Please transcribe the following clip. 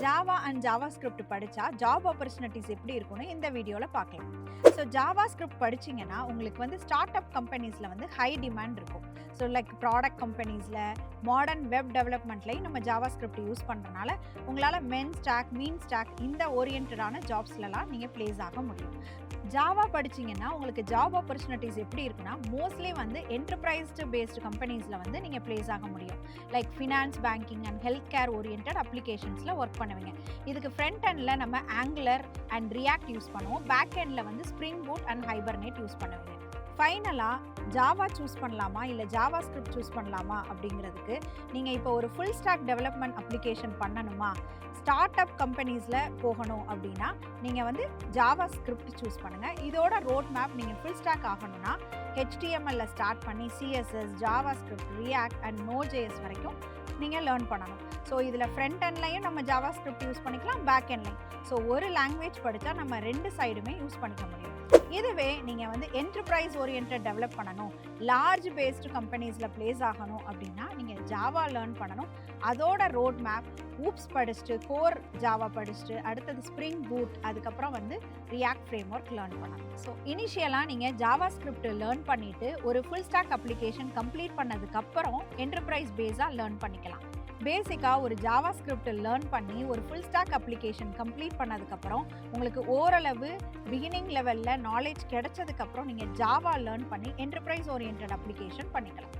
Java and JavaScript படித்தா job opportunities எப்படி இருக்கும்னு இந்த வீடியோவில் பார்க்கலாம். ஸோ ஜாவாஸ்கிரிப்ட் படிச்சிங்கன்னா உங்களுக்கு வந்து ஸ்டார்ட் அப் கம்பெனிஸில் வந்து ஹை டிமாண்ட் இருக்கும். ஸோ லைக் ப்ராடக்ட் கம்பெனிஸில், மாடர்ன் வெப் டெவலப்மெண்ட்லையும் நம்ம ஜாவாஸ்கிரிப்ட் யூஸ் பண்ணுறனால உங்களால் மென் ஸ்டாக், மீன் ஸ்டாக் இந்த ஓரியன்டான ஜாப்ஸ்லலாம் நீங்கள் ப்ளேஸ் ஆக முடியும். ஜாவா படிச்சிங்கன்னா உங்களுக்கு ஜாப் ஆப்பர்ச்சுனிட்டிஸ் எப்படி இருக்குன்னா மோஸ்ட்லி வந்து என்டர்பிரைஸ்டு பேஸ்டு கம்பெனிஸில் வந்து நீங்கள் ப்ளேஸ் ஆக முடியும். Like finance, banking and health care oriented அப்ளிகேஷன்ஸில் ஒர்க் பண்ணுவீங்க. இதுக்கு ஃப்ரண்ட் எண்டில் நம்ம ஆங்குலர் அண்ட் ரியாக்ட் யூஸ் பண்ணுவோம். பேக் எண்டில் வந்து Spring Boot and Hibernate use பண்ணுவீங்க. ஃபைனலாக ஜாவா சூஸ் பண்ணலாமா இல்லை ஜாவாஸ்கிரிப்ட் சூஸ் பண்ணலாமா அப்படிங்கிறதுக்கு நீங்கள் இப்போ ஒரு ஃபுல் ஸ்டாக் டெவலப்மெண்ட் அப்ளிகேஷன் பண்ணணுமா, ஸ்டார்ட் அப் கம்பெனிஸில் போகணும் அப்படின்னா நீங்கள் வந்து ஜாவாஸ்கிரிப்ட் சூஸ் பண்ணுங்கள். இதோட ரோட் மேப் நீங்கள் ஃபுல் ஸ்டாக் ஆகணும்னா HTML ஸ்டார்ட் பண்ணி CSS, ஜாவாஸ்கிரிப்ட், ரியாக்ட் அண்ட் நோட்.js வரைக்கும் நீங்கள் லேர்ன் பண்ணணும். ஸோ இதில் ஃப்ரண்ட் எண்ட்லையும் நம்ம ஜாவாஸ்கிரிப்ட் யூஸ் பண்ணிக்கலாம், பேக் எண்ட்லையும். ஸோ ஒரு லாங்குவேஜ் படித்தா நம்ம ரெண்டு சைடுமே யூஸ் பண்ணிக்க முடியும். இதுவே நீங்கள் வந்து என்டர்பிரைஸ் ஓரியன்ட் டெவலப் பண்ணணும், லார்ஜ் பேஸ்டு கம்பெனிஸில் ப்ளேஸ் ஆகணும் அப்படின்னா நீங்கள் ஜாவா லேர்ன் பண்ணணும். அதோட ரோட் மேப் ஊப்ஸ் படிச்சுட்டு, கோர் ஜாவா படிச்சுட்டு, அடுத்தது ஸ்ப்ரிங் பூட், அதுக்கப்புறம் வந்து ரியாக்ட் ஃப்ரேம் ஒர்க் லேர்ன் பண்ணணும். ஸோ இனிஷியலாக நீங்கள் ஜாவாஸ்கிரிப்ட் லேர்ன் பண்ணிவிட்டு ஒரு ஃபுல் ஸ்டாக் அப்ளிகேஷன் கம்ப்ளீட் பண்ணதுக்கப்புறம் என்டர்பிரைஸ் பேஸாக லேர்ன் பண்ணிக்கலாம். பேசிக்காக ஒரு ஜாவாஸ்கிரிப்ட் லேர்ன் பண்ணி ஒரு ஃபுல் ஸ்டாக் அப்ளிகேஷன் கம்ப்ளீட் பண்ணதுக்கப்புறம் உங்களுக்கு ஓரளவு பிகினிங் லெவலில் நாலேஜ் கிடைச்சதுக்கப்புறம் நீங்கள் ஜாவா லேர்ன் பண்ணி என்டர்பிரைஸ் ஓரியன்ட் அப்ளிகேஷன் பண்ணிக்கலாம்.